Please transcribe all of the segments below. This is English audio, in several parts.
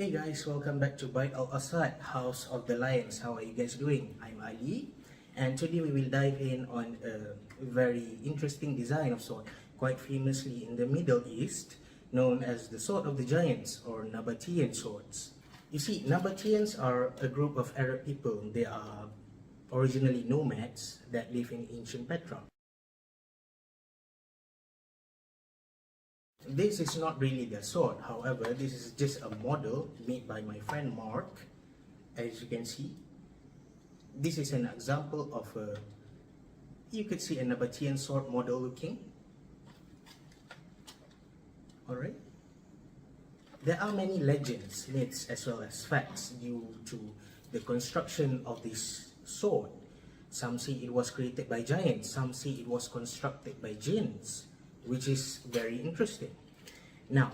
Hey guys, welcome back to by Al-Asad, House of the Lions. How are you guys doing? I'm Ali, and today we will dive in on a very interesting design of sword, quite famously in the Middle East, known as the Sword of the Giants or Nabatean swords. You see, Nabateans are a group of Arab people. They are originally nomads that live in ancient Petra. This is not really the sword, however, this is just a model made by my friend Mark. As you can see, this is an example of you could see a Nabatean sword model looking. Alright. There are many legends, myths, as well as facts due to the construction of this sword. Some say it was created by giants, some say it was constructed by jinns, which is very interesting. Now,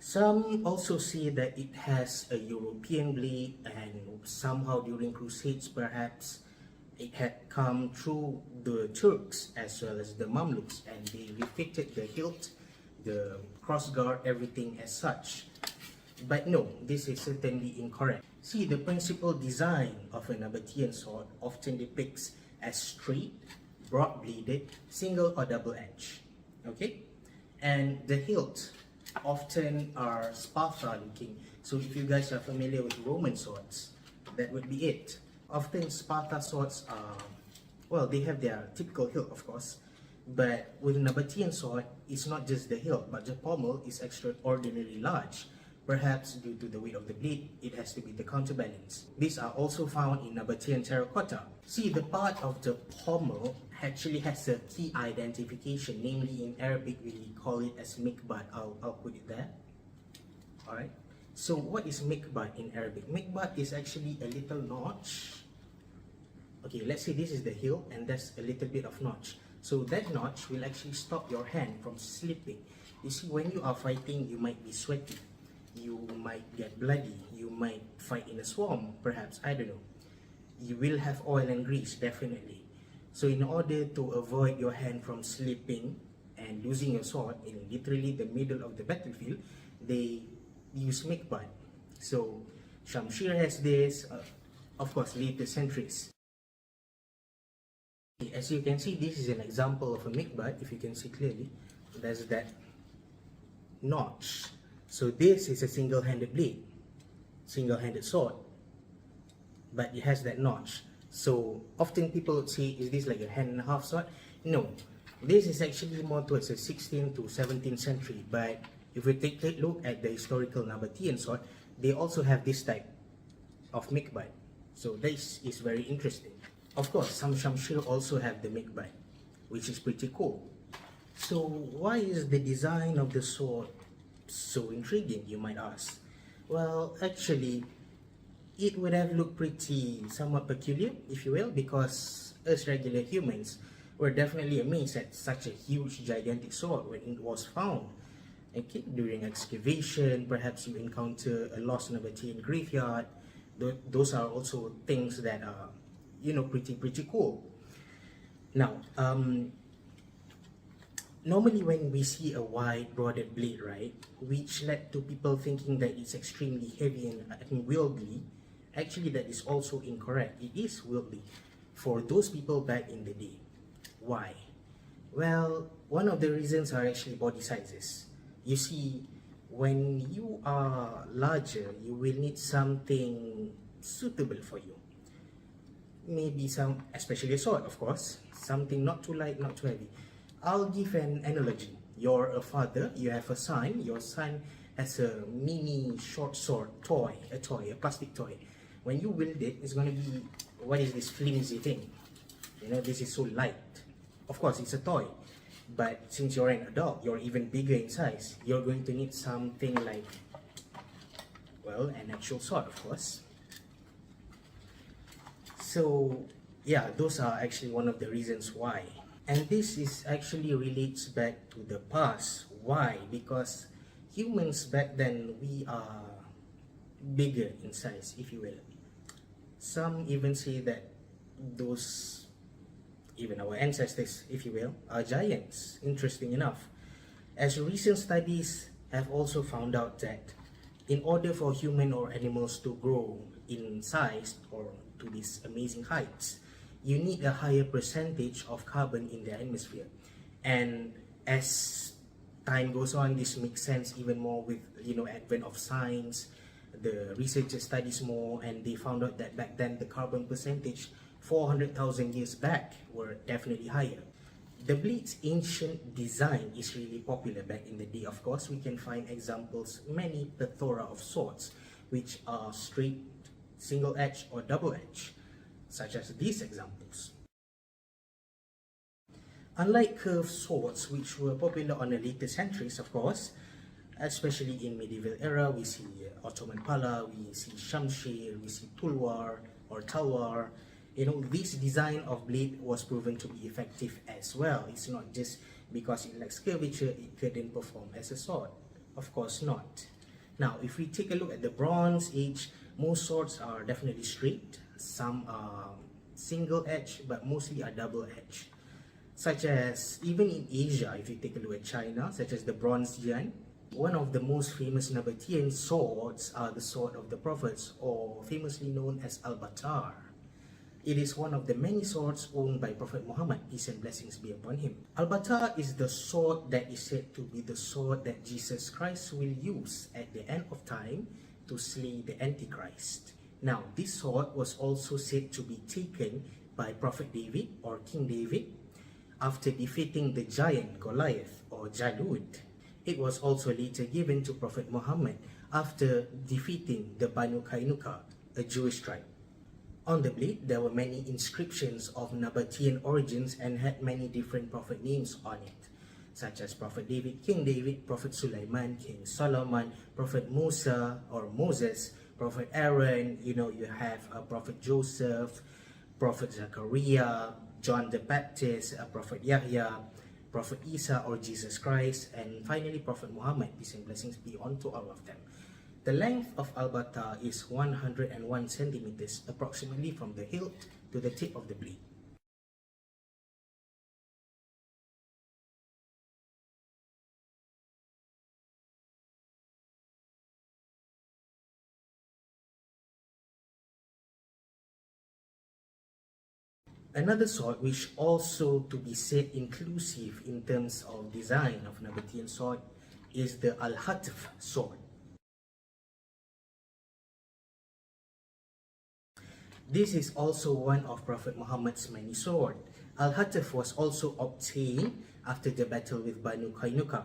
some also say that it has a European blade, and somehow during Crusades perhaps it had come through the Turks as well as the Mamluks, and they refitted the hilt, the crossguard, everything as such. But no, this is certainly incorrect. See, the principal design of a Nabatean sword often depicts as straight, broad-bladed, single or double-edged. Okay, and the hilt often are Sparta looking. So if you guys are familiar with Roman swords, that would be it. Often Sparta swords are, well, they have their typical hilt, of course, but with Nabatean sword, it's not just the hilt, but the pommel is extraordinarily large. Perhaps due to the weight of the blade, it has to be the counterbalance. These are also found in Nabatean terracotta. See, the part of the pommel actually has a key identification, namely in Arabic we call it as mikbat. I'll put it there. Alright. So what is mikbat in Arabic? Mikbat is actually a little notch. Okay, let's say this is the hilt and that's a little bit of notch. So that notch will actually stop your hand from slipping. You see, when you are fighting, you might be sweaty. You might get bloody, you might fight in a swarm, perhaps, I don't know. You will have oil and grease, definitely. So in order to avoid your hand from slipping and losing your sword in literally the middle of the battlefield, they use mikbat. So Shamshir has this, of course, later centuries. As you can see, this is an example of a mikbat. If you can see clearly, there's that notch. So this is a single-handed blade, single-handed sword, but it has that notch. So often people would say, is this like a hand and a half sword? No, this is actually more towards the 16th to 17th century. But if we take a look at the historical Nabatean sword, they also have this type of mikbat. So this is very interesting. Of course, some Shamshir also have the mikbat, which is pretty cool. So why is the design of the sword so intriguing, you might ask? Well, actually, it would have looked pretty somewhat peculiar, if you will, because us regular humans were definitely amazed at such a huge, gigantic sword when it was found. Okay, during excavation, perhaps you encounter a lost Nabatean graveyard. Those are also things that are, you know, pretty cool. Now, normally when we see a wide, broaded blade, right, which led to people thinking that it's extremely heavy and unwieldy, actually that is also incorrect. It is wieldy for those people back in the day. Why? Well, one of the reasons are actually body sizes. You see, when you are larger, you will need something suitable for you. Maybe some, especially a sword, of course, something not too light, not too heavy. I'll give an analogy. You're a father, you have a son, your son has a mini short sword toy, a plastic toy. When you wield it, it's going to be, what is this flimsy thing? You know, this is so light. Of course, it's a toy. But since you're an adult, you're even bigger in size. You're going to need something like, well, an actual sword, of course. So, yeah, those are actually one of the reasons why. And this is actually relates back to the past. Why? Because humans back then, we are bigger in size, if you will. Some even say that those, even our ancestors, if you will, are giants, interesting enough. As recent studies have also found out that In order for human or animals to grow in size or to these amazing heights, you need a higher percentage of carbon in the atmosphere. And as time goes on, this makes sense even more with advent of science. The researchers studies more, and they found out that back then the carbon percentage 400,000 years back were definitely higher. The blade's ancient design is really popular back in the day. Of course, we can find examples, many plethora of swords, which are straight, single edge or double edge, such as these examples. Unlike curved swords, which were popular on the later centuries, of course, especially in medieval era, we see Ottoman pala, we see shamshir, we see tulwar or talwar. This design of blade was proven to be effective as well. It's not just because it lacks curvature, it couldn't perform as a sword. Of course not. Now, if we take a look at the Bronze Age, most swords are definitely straight. Some are single edge, but mostly are double edge. Such as, even in Asia, if you take a look at China, such as the Bronze Yan, one of the most famous Nabatean swords are the Sword of the Prophets, or famously known as Al-Batar. It is one of the many swords owned by Prophet Muhammad, peace and blessings be upon him. Al-Batar is the sword that is said to be the sword that Jesus Christ will use at the end of time to slay the Antichrist. Now, this sword was also said to be taken by Prophet David or King David after defeating the giant Goliath or Jalud. It was also later given to Prophet Muhammad after defeating the Banu Kainuka, a Jewish tribe. On the blade, there were many inscriptions of Nabatean origins and had many different prophet names on it, such as Prophet David, King David, Prophet Sulaiman, King Solomon, Prophet Musa or Moses, Prophet Aaron, you have Prophet Joseph, Prophet Zechariah, John the Baptist, Prophet Yahya, Prophet Isa or Jesus Christ, and finally Prophet Muhammad, peace and blessings be unto all of them. The length of Al-Batar is 101 centimeters, approximately from the hilt to the tip of the blade. Another sword which also to be said inclusive in terms of design of Nabatean sword is the Al-Hatf sword. This is also one of Prophet Muhammad's many swords. Al-Hatf was also obtained after the battle with Banu Kainuka.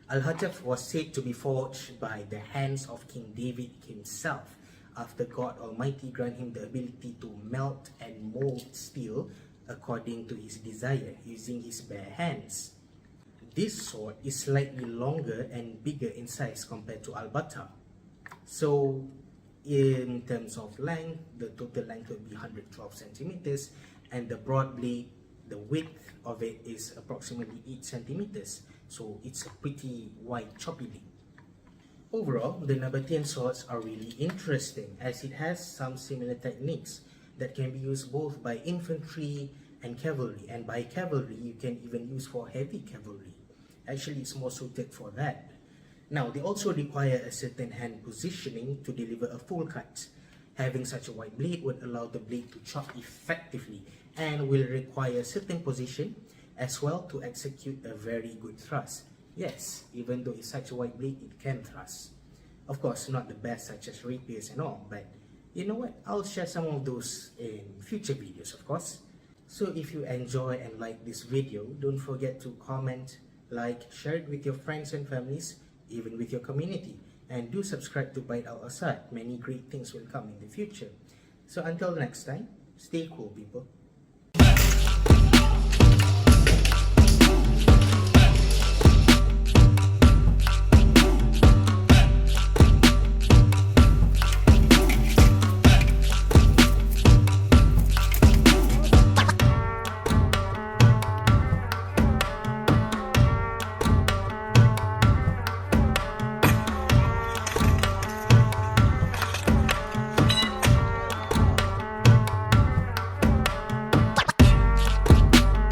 Al-Hatf was said to be forged by the hands of King David himself, after God Almighty grant him the ability to melt and mold steel according to his desire using his bare hands. This sword is slightly longer and bigger in size compared to Al-Batar. So in terms of length, the total length will be 112 centimeters, and the broad blade, the width of it is approximately 8 centimeters. So it's a pretty wide choppy blade. Overall, the Nabatean swords are really interesting as it has some similar techniques that can be used both by infantry and cavalry, and by cavalry you can even use for heavy cavalry. Actually, it's more suited for that. Now, they also require a certain hand positioning to deliver a full cut. Having such a wide blade would allow the blade to chop effectively and will require a certain position as well to execute a very good thrust. Yes, even though it's such a wide blade, it can thrust. Of course, not the best such as rapiers and all, but you know what? I'll share some of those in future videos, of course. So if you enjoy and like this video, don't forget to comment, like, share it with your friends and families, even with your community. And do subscribe to Byte Al-Asad. Many great things will come in the future. So until next time, stay cool, people.